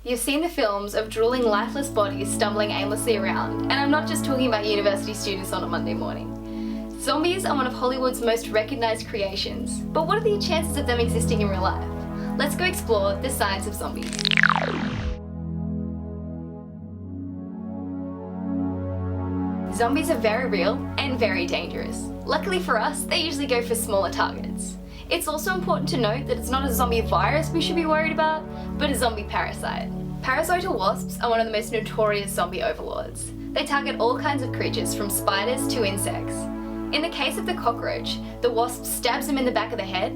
You've seen the films of drooling lifeless bodies stumbling aimlessly around, and I'm not just talking about university students on a Monday morning. Zombies are one of Hollywood's most recognised creations, but what are the chances of them existing in real life? Let's go explore the science of zombies. Zombies are very real and very dangerous. Luckily for us, they usually go for smaller targets. It's also important to note that it's not a zombie virus we should be worried about, but a zombie parasite. Parasitoid wasps are one of the most notorious zombie overlords. They target all kinds of creatures from spiders to insects. In the case of the cockroach, the wasp stabs them in the back of the head,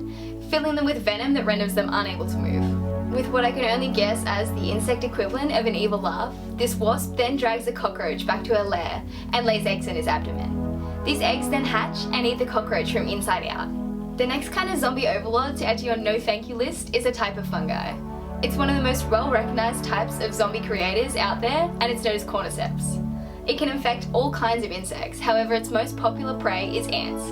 filling them with venom that renders them unable to move. With what I can only guess as the insect equivalent of an evil larva, this wasp then drags the cockroach back to her lair and lays eggs in his abdomen. These eggs then hatch and eat the cockroach from inside out. The next kind of zombie overlord to add to your no thank you list is a type of fungi. It's one of the most well recognised types of zombie creators out there, and it's known as cordyceps. It can infect all kinds of insects, however its most popular prey is ants.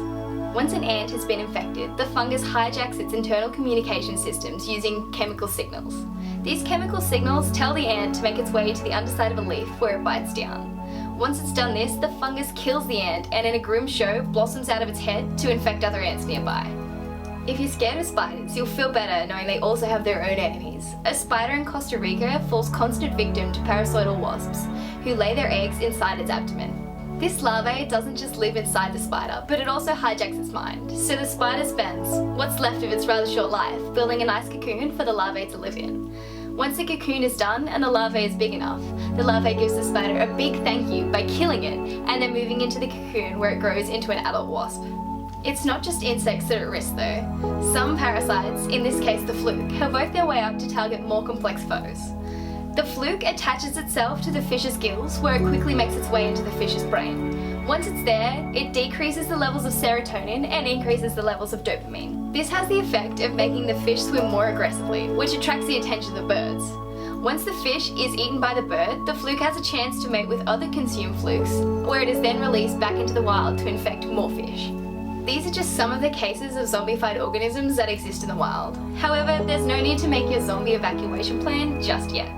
Once an ant has been infected, the fungus hijacks its internal communication systems using chemical signals. These chemical signals tell the ant to make its way to the underside of a leaf where it bites down. Once it's done this, the fungus kills the ant and in a grim show blossoms out of its head to infect other ants nearby. If you're scared of spiders, you'll feel better knowing they also have their own enemies. A spider in Costa Rica falls constant victim to parasitoid wasps, who lay their eggs inside its abdomen. This larvae doesn't just live inside the spider, but it also hijacks its mind. So the spider spends what's left of its rather short life building a nice cocoon for the larvae to live in. Once the cocoon is done and the larvae is big enough, the larvae gives the spider a big thank you by killing it and then moving into the cocoon where it grows into an adult wasp. It's not just insects that are at risk though. Some parasites, in this case the fluke, have worked their way up to target more complex foes. The fluke attaches itself to the fish's gills where it quickly makes its way into the fish's brain. Once it's there, it decreases the levels of serotonin and increases the levels of dopamine. This has the effect of making the fish swim more aggressively, which attracts the attention of the birds. Once the fish is eaten by the bird, the fluke has a chance to mate with other consumed flukes, where it is then released back into the wild to infect more fish. These are just some of the cases of zombified organisms that exist in the wild. However, there's no need to make your zombie evacuation plan just yet.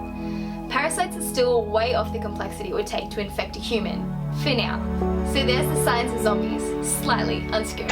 Parasites are still way off the complexity it would take to infect a human, for now. So there's the science of zombies, slightly unscary.